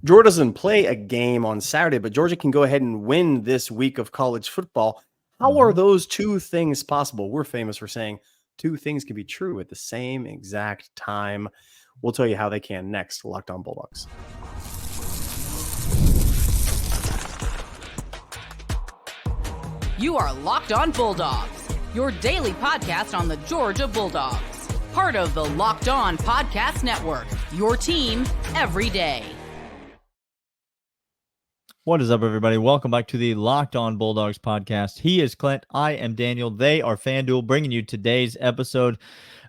Georgia doesn't play a game on Saturday, but Georgia can go ahead and win this week of college football. How are those two things possible? We're famous for saying two things can be true at the same exact time. We'll tell you how they can next. Locked On Bulldogs. You are Locked On Bulldogs, your daily podcast on the Georgia Bulldogs. Part of the Locked On Podcast Network, your team every day. What is up, everybody? Welcome back to the Locked On Bulldogs podcast. He is Clint. I am Daniel. They are FanDuel, bringing you today's episode.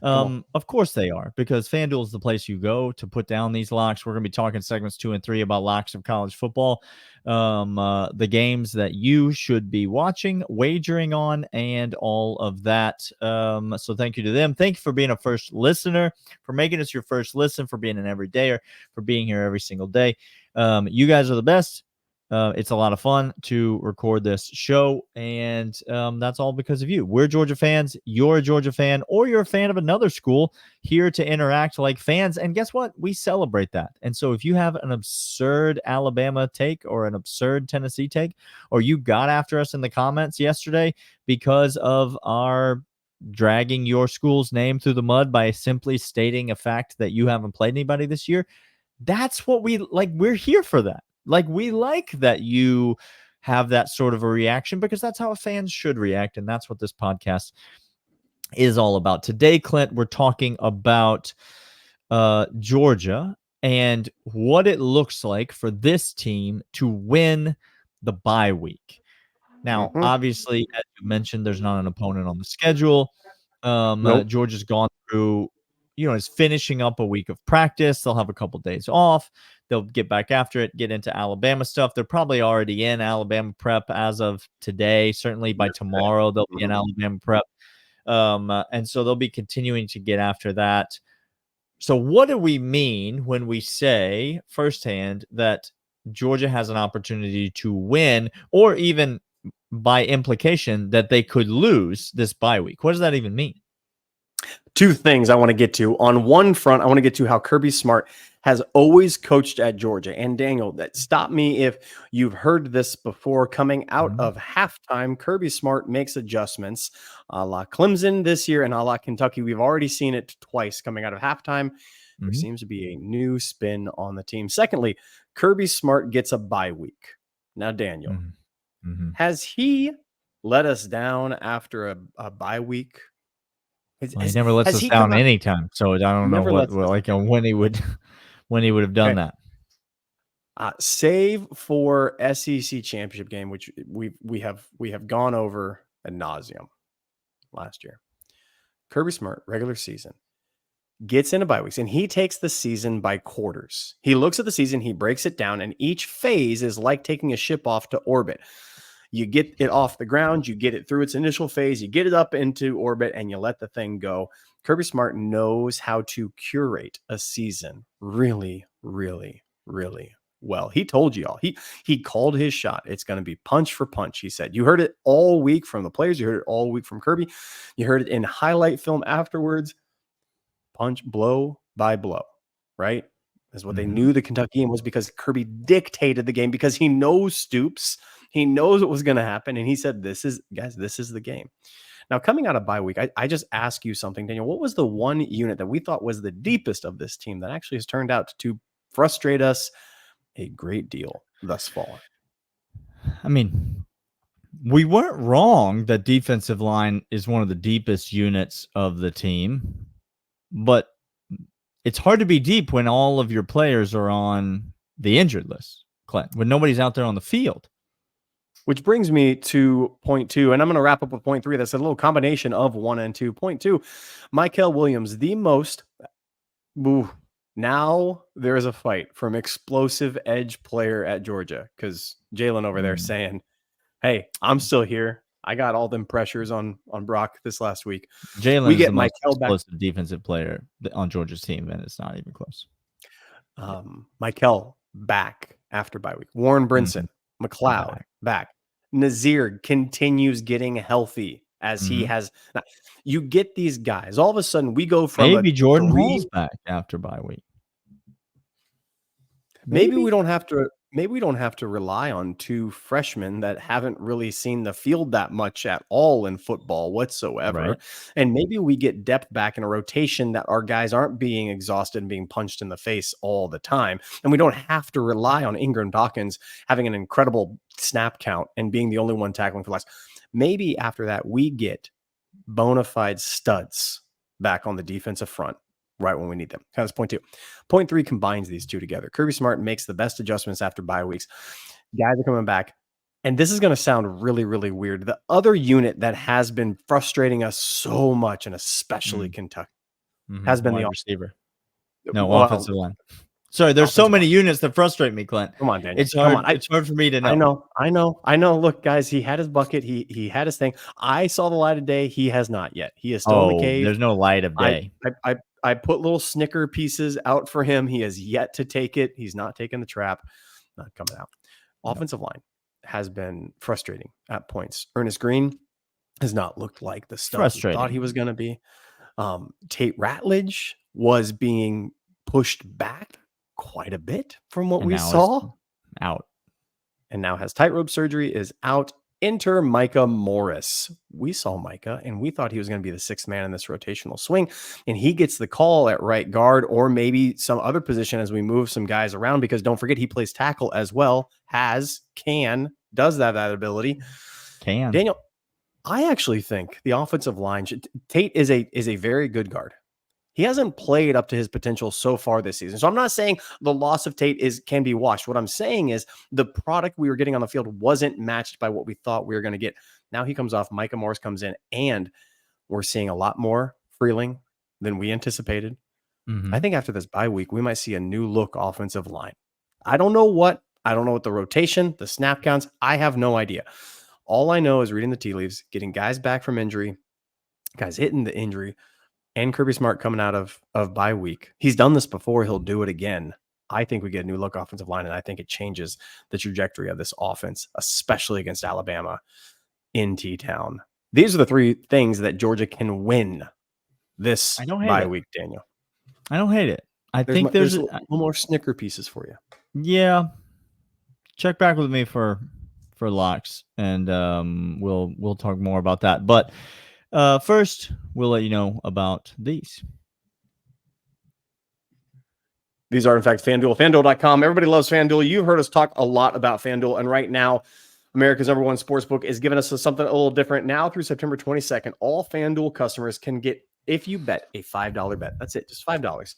Of course they are, because FanDuel is the place you go to put down these locks. We're going to be talking segments 2 and 3 about locks of college football, the games that you should be watching, wagering on, and all of that. So thank you to them. Thank you for being a first listener, for making us your first listen, for being an everydayer, for being here every single day. You guys are the best. It's a lot of fun to record this show, and that's all because of you. We're Georgia fans. You're a Georgia fan, or you're a fan of another school, here to interact like fans. And guess what? We celebrate that. And so if you have an absurd Alabama take or an absurd Tennessee take, or you got after us in the comments yesterday because of our dragging your school's name through the mud by simply stating a fact that you haven't played anybody this year, that's what we like. We're here for that. Like, we like that you have that sort of a reaction, because that's how fans should react. And that's what this podcast is all about. Today, Clint, we're talking about Georgia and what it looks like for this team to win the bye week. Now, obviously, as you mentioned, there's not an opponent on the schedule. Georgia's gone through, is finishing up a week of practice. They'll have a couple days off. They'll get back after it, get into Alabama stuff. They're probably already in Alabama prep as of today. Certainly by tomorrow, they'll be in Alabama prep. And so they'll be continuing to get after that. So what do we mean when we say firsthand that Georgia has an opportunity to win, or even by implication that they could lose this bye week? What does that even mean? Two things I want to get to. On one front, I want to get to how Kirby Smart has always coached at Georgia. And Daniel, stop me if you've heard this before. Coming out of halftime, Kirby Smart makes adjustments a la Clemson this year and a la Kentucky. We've already seen it twice coming out of halftime. There seems to be a new spin on the team. Secondly, Kirby Smart gets a bye week. Now, Daniel, has he let us down after a bye week? He never lets us down anytime, so I don't know when he would have done that. Save for SEC championship game, which we have gone over ad nauseum last year. Kirby Smart, regular season, gets into bye weeks, and he takes the season by quarters. He looks at the season, he breaks it down, and each phase is like taking a ship off to orbit. You get it off the ground, you get it through its initial phase, you get it up into orbit, and you let the thing go. Kirby Smart knows how to curate a season really, really, really well. He told you all. He called his shot. It's going to be punch for punch, he said. You heard it all week from the players. You heard it all week from Kirby. You heard it in highlight film afterwards. Punch, blow by blow, right? That's what they knew the Kentucky game was, because Kirby dictated the game, because he knows Stoops. He knows what was going to happen. And he said, this is the game. Now, coming out of bye week, I just ask you something, Daniel. What was the one unit that we thought was the deepest of this team that actually has turned out to frustrate us a great deal thus far? I mean, we weren't wrong that defensive line is one of the deepest units of the team, but it's hard to be deep when all of your players are on the injured list, Clint, when nobody's out there on the field. Which brings me to point 2, and I'm going to wrap up with point 3. That's a little combination of 1 and 2. Point 2, Mykel Williams, the most. Now there is a fight from explosive edge player at Georgia, because Jalen over there saying, hey, I'm still here. I got all them pressures on Brock this last week. Jalen is the most explosive defensive player on Georgia's team, and it's not even close. Mykel back after bye week. Warren Brinson, McLeod back. Nazir continues getting healthy as he has. You get these guys. All of a sudden, we go from maybe Jordan Hall's back after bye week. Maybe we don't have to rely on two freshmen that haven't really seen the field that much at all in football whatsoever. Right. And maybe we get depth back in a rotation that our guys aren't being exhausted and being punched in the face all the time. And we don't have to rely on Ingram Dawkins having an incredible snap count and being the only one tackling for less. Maybe after that, we get bona fide studs back on the defensive front right when we need them. That's point two. Point three combines these two together. Kirby Smart makes the best adjustments after bye weeks. Guys are coming back. And this is going to sound really, really weird. The other unit that has been frustrating us so much, and especially Kentucky, has been wide the receiver. No, offensive line. Sorry, there's so many units that frustrate me, Clint. Come on, Daniel. It's hard. It's hard for me to know. I know. Look, guys, he had his bucket. He had his thing. I saw the light of day. He has not yet. He is still in the cave. There's no light of day. I put little Snicker pieces out for him. He has yet to take it. He's not taking the trap. Not coming out. Offensive line has been frustrating at points. Ernest Green has not looked like the stuff we thought he was going to be. Tate Ratledge was being pushed back quite a bit from what we saw. Out. And now has tightrope surgery, is out. Enter Micah Morris. We saw Micah and we thought he was going to be the sixth man in this rotational swing. And he gets the call at right guard or maybe some other position as we move some guys around, because don't forget he plays tackle as well. Does that ability. Daniel, I actually think the offensive line, Tate is a very good guard. He hasn't played up to his potential so far this season. So I'm not saying the loss of Tate can be washed. What I'm saying is the product we were getting on the field wasn't matched by what we thought we were going to get. Now he comes off, Micah Morris comes in, and we're seeing a lot more Freeling than we anticipated. I think after this bye week, we might see a new look offensive line. I don't know what the rotation, the snap counts. I have no idea. All I know is reading the tea leaves, getting guys back from injury, guys hitting the injury, and Kirby Smart coming out of bye week. He's done this before. He'll do it again. I think we get a new look offensive line, and I think it changes the trajectory of this offense, especially against Alabama in T-Town. These are the three things that Georgia can win this bye week, Daniel. I don't hate it. There's a little more Snicker pieces for you. Yeah. Check back with me for locks, and we'll talk more about that. But first, we'll let you know about these. These are, in fact, FanDuel. FanDuel.com. Everybody loves FanDuel. You've heard us talk a lot about FanDuel, and right now, America's #1 sportsbook is giving us something a little different. Now through September 22nd, all FanDuel customers can get, if you bet, a $5 bet. That's it, just $5.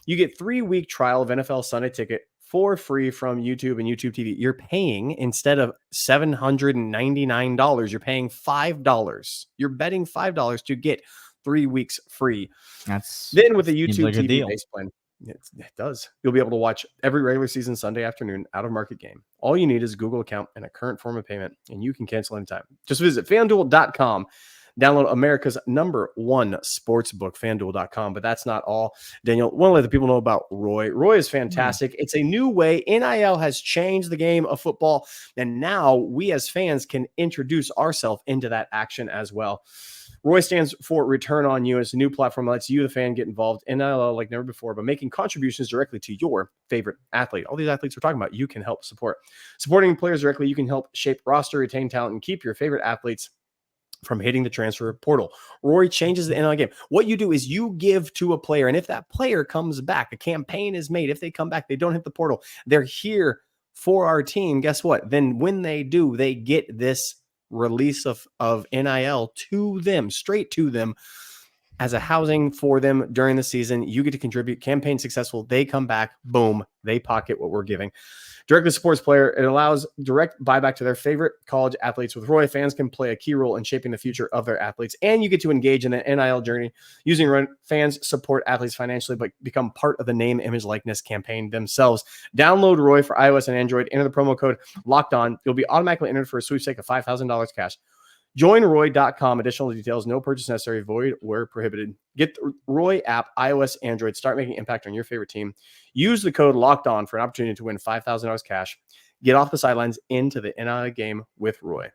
You get 3-week trial of NFL Sunday Ticket for free from YouTube and YouTube TV. You're paying, instead of $799, you're paying $5. You're betting $5 to get 3 weeks free. Then with the YouTube TV base plan, it does. You'll be able to watch every regular season Sunday afternoon out-of-market game. All you need is a Google account and a current form of payment, and you can cancel anytime. Just visit FanDuel.com. Download America's #1 sportsbook, FanDuel.com. But that's not all. Daniel, want to let the people know about Roy. Roy is fantastic. It's a new way. NIL has changed the game of football, and now we as fans can introduce ourselves into that action as well. Roy stands for Return on You. It's a new platform that lets you, the fan, get involved in NIL like never before, but making contributions directly to your favorite athlete. All these athletes we're talking about, you can help support. Supporting players directly, you can help shape roster, retain talent, and keep your favorite athletes from hitting the transfer portal. Roy changes the NIL game. What you do is you give to a player, and if that player comes back, a campaign is made. If they come back, they don't hit the portal, they're here for our team. Guess what? Then when they do, they get this release of NIL to them, straight to them, as a housing for them during the season. You get to contribute. Campaign successful, they come back, boom, they pocket what we're giving. Directly supports player. It allows direct buyback to their favorite college athletes. With Roy, fans can play a key role in shaping the future of their athletes, and you get to engage in the NIL journey. Using Roy, fans support athletes financially, but become part of the name, image, likeness campaign themselves. Download Roy for iOS and Android. Enter the promo code LOCKEDON. You'll be automatically entered for a sweepstake of $5,000 cash. Join Roy.com. Additional details. No purchase necessary. Void where prohibited. Get the Roy app, iOS, Android. Start making impact on your favorite team. Use the code LOCKEDON for an opportunity to win $5,000 cash. Get off the sidelines into the NIL game with Roy.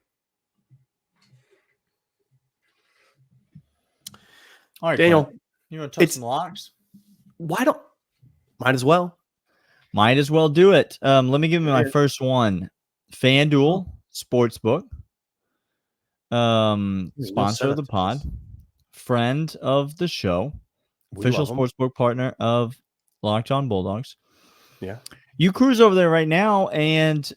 All right, Daniel, Clint, you want to touch some locks? Might as well. Might as well do it. Let me give you my first one. FanDuel Sportsbook. Sponsor of the pod. Friend of the show. Official sportsbook partner of Locked On Bulldogs. Yeah. You cruise over there right now, and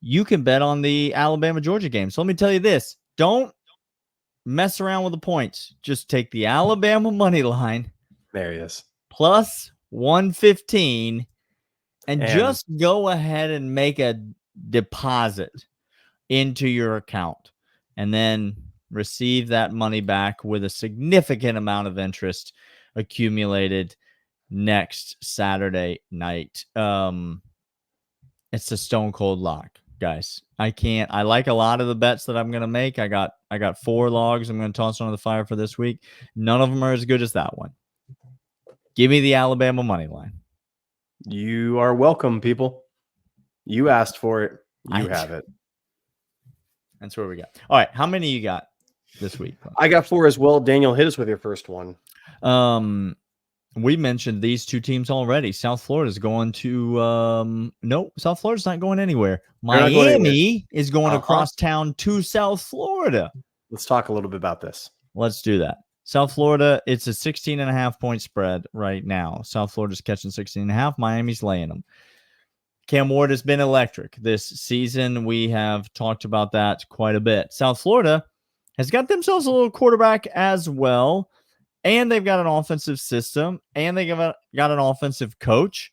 you can bet on the Alabama-Georgia game. So let me tell you this. Don't mess around with the points. Just take the Alabama money line. There he is. Plus 115, and just go ahead and make a deposit into your account, and then receive that money back with a significant amount of interest accumulated next Saturday night. It's a stone cold lock, guys. I like a lot of the bets that I'm going to make. I got 4 logs I'm going to toss onto the fire for this week. None of them are as good as that one. Give me the Alabama money line. You are welcome, people. You asked for it. You have it. That's where we got. All right. How many you got this week? I got 4 as well. Daniel, hit us with your first one. We mentioned these 2 teams already. South Florida's going to no, South Florida's not going anywhere. Miami is going across town to South Florida. Let's talk a little bit about this. Let's do that. South Florida, it's a 16.5 point spread right now. South Florida's catching 16.5. Miami's laying them. Cam Ward has been electric this season. We have talked about that quite a bit. South Florida has got themselves a little quarterback as well, and they've got an offensive system, and they've got an offensive coach.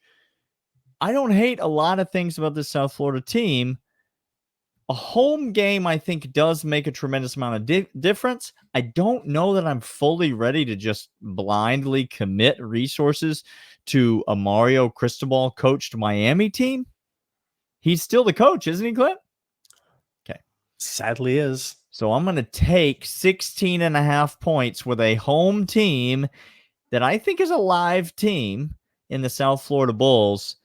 I don't hate a lot of things about this South Florida team. A home game, I think, does make a tremendous amount of difference. I don't know that I'm fully ready to just blindly commit resources to a Mario Cristobal coached Miami team. He's still the coach, isn't he, Clint? Okay. Sadly is. So I'm going to take 16.5 points with a home team that I think is a live team in the South Florida Bulls.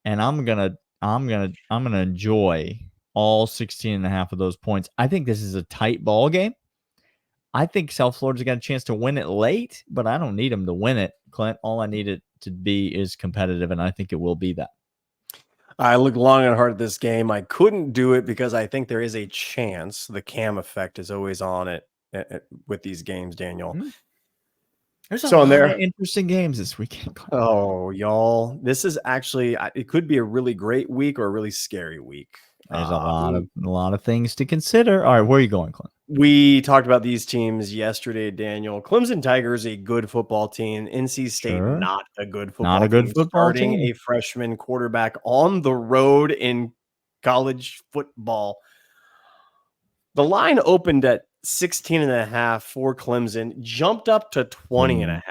And I'm going to enjoy all 16.5 of those points. I think this is a tight ball game. I think South Florida's got a chance to win it late, but I don't need them to win it, Clint. All I need it to be is competitive, and I think it will be that. I looked long and hard at this game. I couldn't do it because I think there is a chance the Cam effect is always on it with these games, Daniel. Mm-hmm. There's a lot of interesting games this weekend. Oh, y'all. This is actually, it could be a really great week or a really scary week. There's a lot of things to consider. All right, where are you going, Clint? We talked about these teams yesterday, Daniel. Clemson Tigers, a good football team. NC State, not a good football team. Not a good football team. Starting a freshman quarterback on the road in college football. The line opened at 16.5 for Clemson, jumped up to 20.5.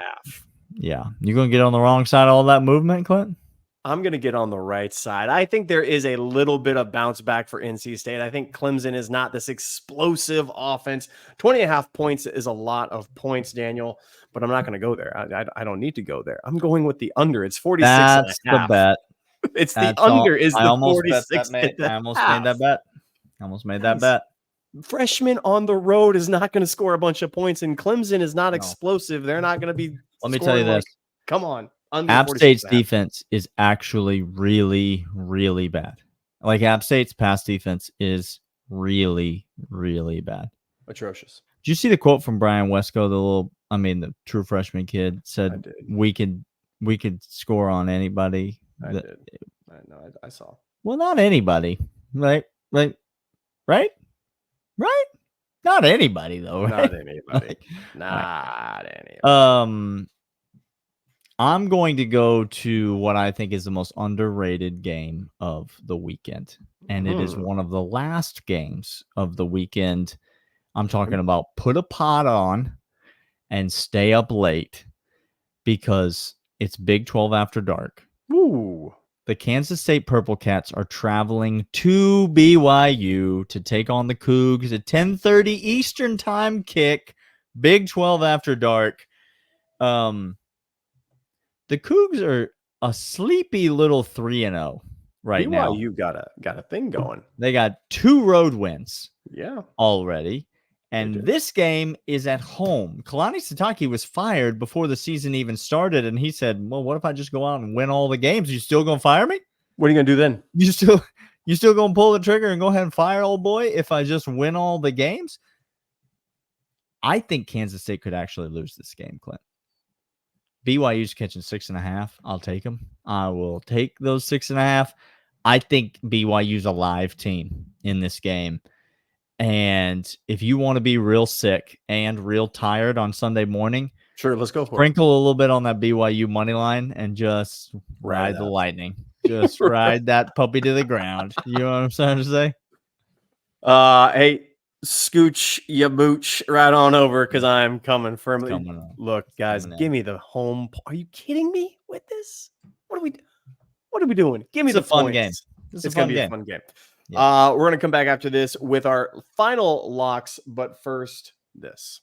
Yeah. You going to get on the wrong side of all that movement, Clint? I'm going to get on the right side. I think there is a little bit of bounce back for NC State. I think Clemson is not this explosive offense. 20.5 points is a lot of points, Daniel, but I'm not going to go there. I don't need to go there. I'm going with the under. It's 46.5. That's the bet. It's the under is the 46. I almost made that bet. I almost made that bet. Freshman on the road is not going to score a bunch of points, and Clemson is not explosive. They're not going to be. Let me tell you this. Come on. App State's defense is actually really, really bad. Like App State's pass defense is really, really bad. Atrocious. Did you see the quote from Brian Wesco, the true freshman kid, said we could score on anybody? I did. I saw. Well, not anybody. Right? Not anybody though. Right? Not anybody. Not anybody. I'm going to go to what I think is the most underrated game of the weekend, and it is one of the last games of the weekend. I'm talking about put a pot on and stay up late because it's Big 12 after dark. Ooh. The Kansas State Purple Cats are traveling to BYU to take on the Cougs at 10:30 Eastern time kick, Big 12 after dark. The Cougs are a sleepy little 3-0 right now. BYU got a thing going. They got 2 road wins. Yeah. Already. And this game is at home. Kalani Sitake was fired before the season even started, and he said, well, what if I just go out and win all the games? You still going to fire me? What are you going to do then? You still going to pull the trigger and go ahead and fire old boy if I just win all the games? I think Kansas State could actually lose this game, Clint. BYU's catching 6.5. I'll take them. I will take those 6.5. I think BYU's a live team in this game. And if you want to be real sick and real tired on Sunday morning, sure, let's go for sprinkle a little bit on that BYU money line and just ride the lightning. Just ride that puppy to the ground. You know what I'm trying to say? Hey, scooch ya mooch right on over because I'm coming firmly. Look, guys, give me the home. Are you kidding me with this? What are we doing? Give me the fun game. It's gonna be a fun game. Yeah. We're gonna come back after this with our final locks, but first this.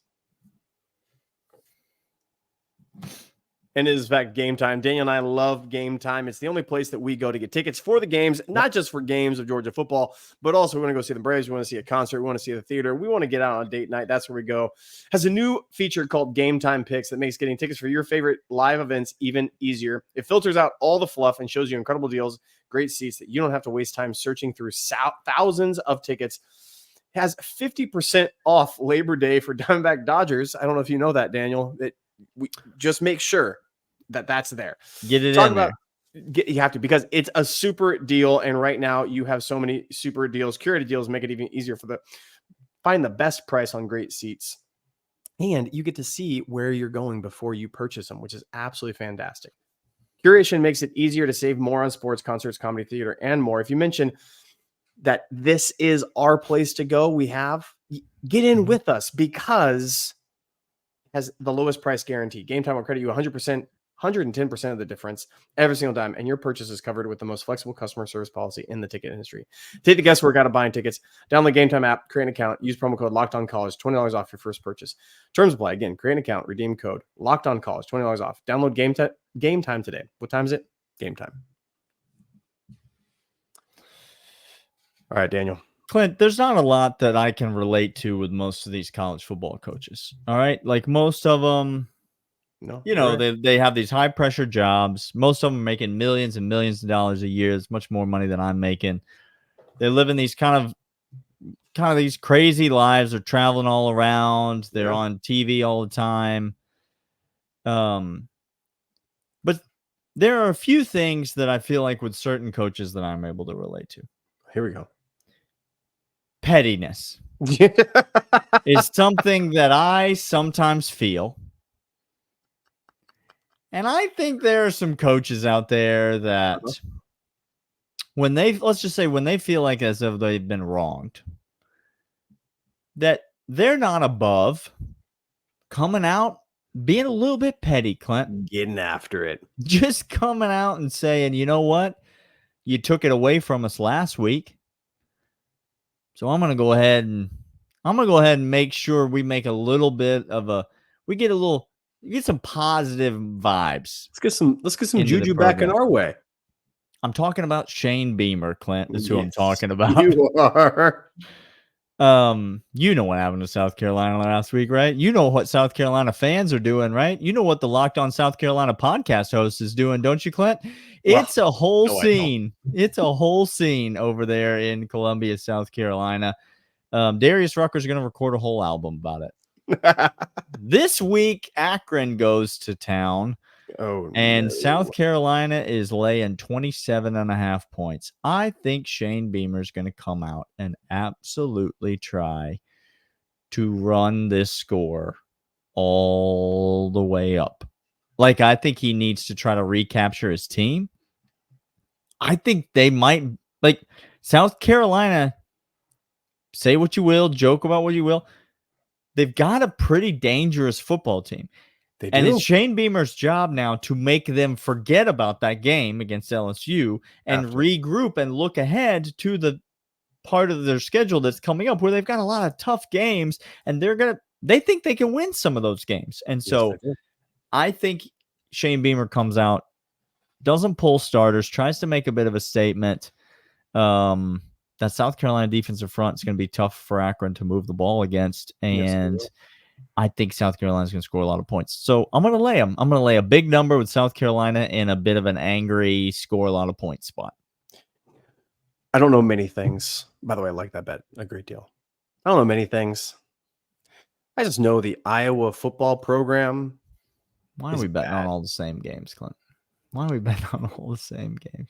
And it is back game time. Daniel and I love Game Time. It's the only place that we go to get tickets for the games, not just for games of Georgia football, but also we want to go see the Braves. We want to see a concert. We want to see the theater. We want to get out on a date night. That's where we go. Has a new feature called Game Time Picks that makes getting tickets for your favorite live events even easier. It filters out all the fluff and shows you incredible deals, great seats that you don't have to waste time searching through thousands of tickets. It has 50% off Labor Day for Diamondback Dodgers. I don't know if you know that, Daniel. That we just make sure that's there. Get it in there. You have to, because it's a super deal. And right now you have so many super deals. Curated deals make it even easier for find the best price on great seats. And you get to see where you're going before you purchase them, which is absolutely fantastic. Curation makes it easier to save more on sports, concerts, comedy, theater, and more. If you mention that this is our place to go, get in with us because it has the lowest price guarantee. Game Time will credit you 110% of the difference every single time, and your purchase is covered with the most flexible customer service policy in the ticket industry. Take the guesswork out of buying tickets. Download the Game Time app, create an account, use promo code LOCKEDONCollege, $20 off your first purchase. Terms apply. Again, create an account, redeem code LOCKEDONCollege, $20 off. Download Game Time today. What time is it? Game Time. All right, Daniel. Clint, there's not a lot that I can relate to with most of these college football coaches. All right, like most of them. No, they have these high pressure jobs. Most of them are making millions and millions of dollars a year. It's much more money than I'm making. They live in these kind of these crazy lives. They're traveling all around. They're on TV all the time. But there are a few things that I feel like with certain coaches that I'm able to relate to. Here we go. Pettiness is something that I sometimes feel. And I think there are some coaches out there that let's just say when they feel like as if they've been wronged, that they're not above coming out, being a little bit petty, Clint. Getting after it. Just coming out and saying, you know what? You took it away from us last week. So I'm going to go ahead and make sure we make a little bit of get some positive vibes. Let's get some juju back in our way. I'm talking about Shane Beamer, Clint. That's who I'm talking about. You are. You know what happened to South Carolina last week, right? You know what South Carolina fans are doing, right? You know what the Locked On South Carolina podcast host is doing, don't you, Clint? It's a whole scene. It's a whole scene over there in Columbia, South Carolina. Darius Rucker's going to record a whole album about it. This week, Akron goes to town. And South Carolina is laying 27.5 points. I think Shane Beamer's going to come out and absolutely try to run this score all the way up. Like, I think he needs to try to recapture his team. I think they might, like, South Carolina, say what you will, joke about what you will. They've got a pretty dangerous football team. And it's Shane Beamer's job now to make them forget about that game against LSU and regroup and look ahead to the part of their schedule that's coming up where they've got a lot of tough games and they think they can win some of those games. And so I think Shane Beamer comes out, doesn't pull starters, tries to make a bit of a statement. that South Carolina defensive front is going to be tough for Akron to move the ball against, and I think South Carolina is going to score a lot of points. So I'm going to lay them. I'm going to lay a big number with South Carolina in a bit of an angry score a lot of points spot. I don't know many things. By the way, I like that bet a great deal. I don't know many things. I just know the Iowa football program. Why are we betting on all the same games, Clint? Why are we betting on all the same games?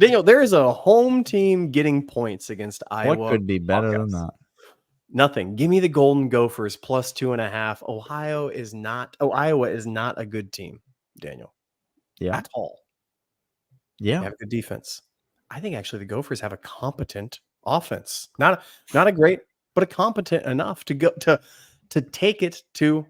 Daniel, there is a home team getting points against Iowa. What could be better than that? Nothing. Give me the Golden Gophers plus 2.5. Iowa is not a good team, Daniel. Yeah. At all. Yeah. They have a good defense. I think actually the Gophers have a competent offense. Not a great, but a competent enough to go to take it to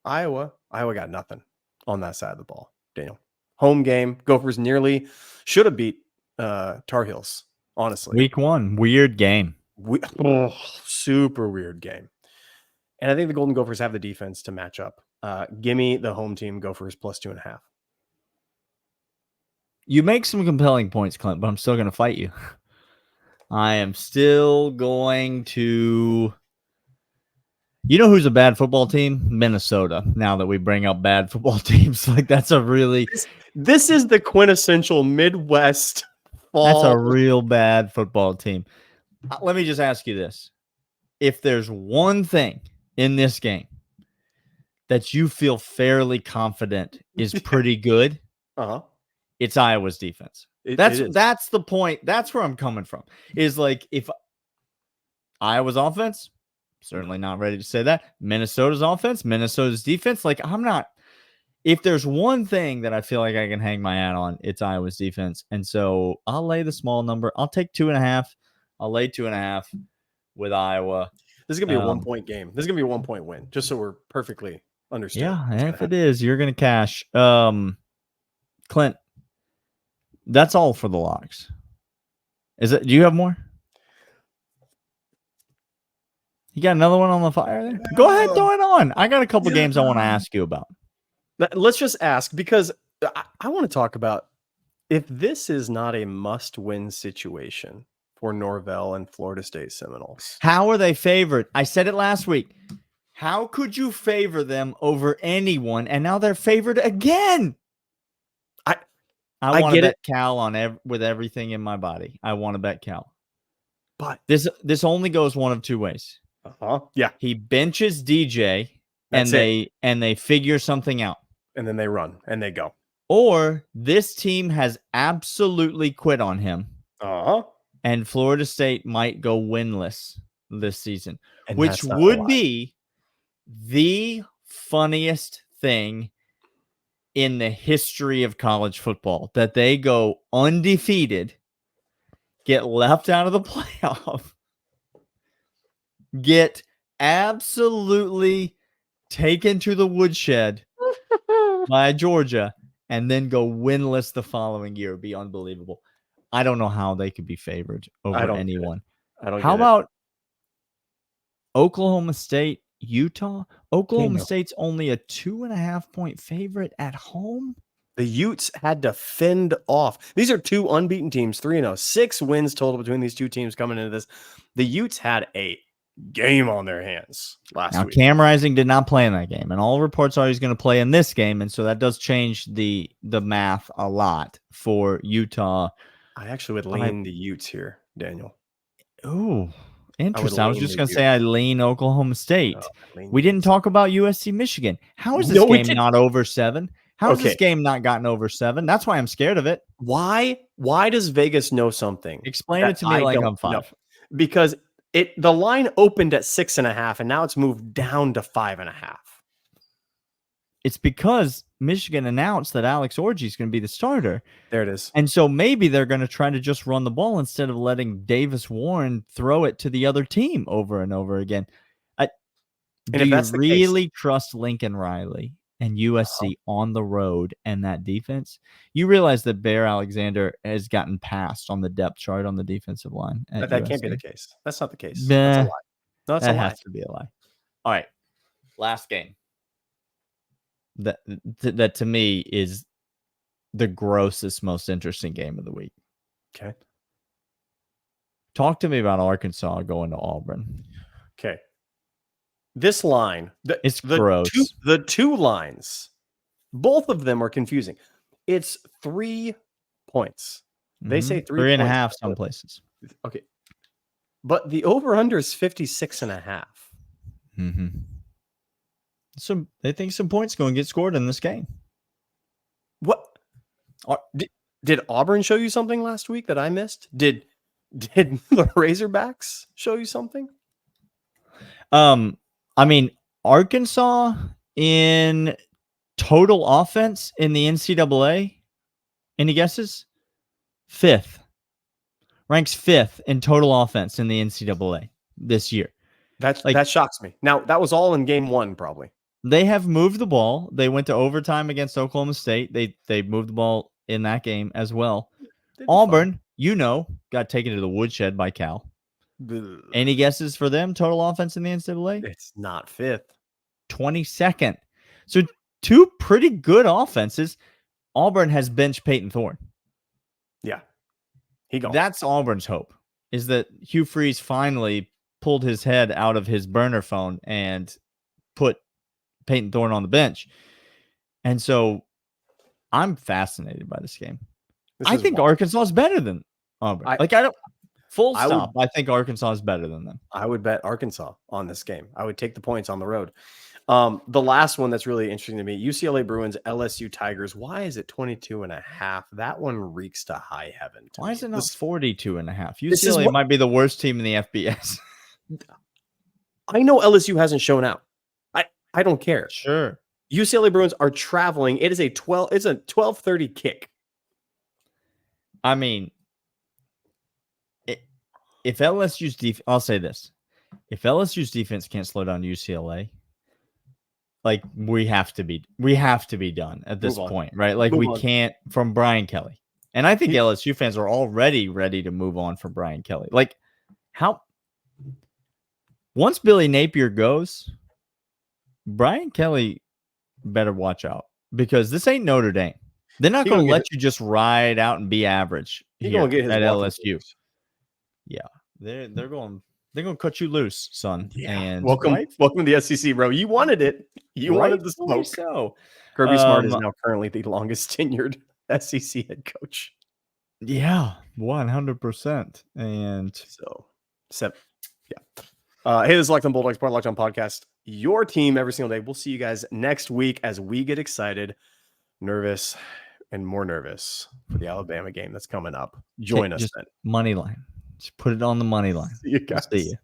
Iowa. Iowa got nothing on that side of the ball, Daniel. Home game. Gophers nearly should have beat Tar Heels, honestly. Week 1, weird game. Super weird game. And I think the Golden Gophers have the defense to match up. Give me the home team Gophers plus 2.5. You make some compelling points, Clint, but I'm still going to fight you. I am still going to... You know who's a bad football team? Minnesota. Now that we bring up bad football teams, like that's a really... This is the quintessential Midwest fall. That's a real bad football team. Let me just ask you this. If there's one thing in this game that you feel fairly confident is pretty good, it's Iowa's defense. That's the point. That's where I'm coming from. Is like if Iowa's offense, certainly not ready to say that. Minnesota's offense, Minnesota's defense. Like I'm not. If there's one thing that I feel like I can hang my hat on, it's Iowa's defense. And so I'll lay the small number. I'll take 2.5. I'll lay 2.5 with Iowa. This is gonna be a 1-point game. This is gonna be a 1-point win. Just so we're perfectly understood. Yeah, and if it is, you're gonna cash. Clint, that's all for the locks. Is it? Do you have more? You got another one on the fire there? Go ahead, throw it on. I got a couple games I want to ask you about. Let's just ask, because I want to talk about if this is not a must-win situation for Norvell and Florida State Seminoles. How are they favored? I said it last week. How could you favor them over anyone? And now they're favored again. I want to bet Cal on with everything in my body. I want to bet Cal. But this only goes one of two ways. Yeah. He benches DJ and they figure something out. And then they run and they go. Or this team has absolutely quit on him. And Florida State might go winless this season, which would be the funniest thing in the history of college football, that they go undefeated, get left out of the playoff, get absolutely taken to the woodshed by Georgia, and then go winless the following year. It'd be unbelievable. I don't know how they could be favored over anyone. How about Oklahoma State, Utah? Oklahoma State's only a 2.5-point favorite at home. The Utes had to fend off. These are two unbeaten teams, 3-0, 6 wins total between these two teams coming into this. The Utes had a game on their hands last week. Cam Rising did not play in that game, and all reports are he's going to play in this game, and so that does change the math a lot for Utah. I actually would lean the Utes here, Daniel. Oh, interesting. I was just going to say I lean Oklahoma State. We didn't talk about USC Michigan. How is this game not over 7? How has this game not gotten over 7? That's why I'm scared of it. Why does Vegas know something? Explain it to me like I'm 5. Know. Because the line opened at 6.5, and now it's moved down to 5.5. It's because Michigan announced that Alex Orji is going to be the starter. There it is. And so maybe they're going to try to just run the ball instead of letting Davis Warren throw it to the other team over and over again. Do you really trust Lincoln Riley and USC on the road and that defense? You realize that Bear Alexander has gotten passed on the depth chart on the defensive line. That can't be the case. That's not the case. That's a lie. No, that's a lie. That has to be a lie. All right. Last game. That to me is the grossest, most interesting game of the week. Okay. Talk to me about Arkansas going to Auburn. Okay. This line, It's gross. The two lines, both of them are confusing. It's 3 points. They say 3 and a points. half some places. Okay. But the over-under is 56.5. Mm-hmm. So they think some points going to get scored in this game. What? Did Auburn show you something last week that I missed? Did the Razorbacks show you something? I mean, Arkansas in total offense in the NCAA, any guesses? 5th. Ranks 5th in total offense in the NCAA this year. That shocks me. Now, that was all in game 1, probably. They have moved the ball. They went to overtime against Oklahoma State. They moved the ball in that game as well. Auburn, got taken to the woodshed by Cal. Ugh. Any guesses for them? Total offense in the NCAA? It's not 5th. 22nd. So 2 pretty good offenses. Auburn has benched Peyton Thorne. Yeah. He gone. That's Auburn's hope, is that Hugh Freeze finally pulled his head out of his burner phone and put Peyton Thorne on the bench. And so I'm fascinated by this game. I think Arkansas is better than Auburn. I think Arkansas is better than them. I would bet Arkansas on this game. I would take the points on the road. The last one that's really interesting to me, UCLA Bruins, LSU Tigers. Why is it 22.5? That one reeks to high heaven. Why is it not 42.5? UCLA might be the worst team in the FBS. I know LSU hasn't shown out. I don't care. Sure. UCLA Bruins are traveling. It is a 12:30 kick. I mean, if LSU's defense, I'll say this. If LSU's defense can't slow down UCLA, like we have to be done at this point, right? Like we can't, from Brian Kelly. And I think LSU fans are already ready to move on from Brian Kelly. Like once Billy Napier goes, Brian Kelly better watch out, because this ain't Notre Dame. They're not going to let you just ride out and be average here at LSU. Yeah, they're going to cut you loose, son. Yeah. And welcome to the SEC, bro. You wanted it. You wanted the smoke. So Kirby Smart is now currently the longest tenured SEC head coach. Yeah, 100%. And so, hey, this is Locked On Bulldogs, part of Locked On Podcast. Your team every single day. We'll see you guys next week as we get excited, nervous, and more nervous for the Alabama game that's coming up. Join us then. Money line. Just put it on the money line. See you guys. See you.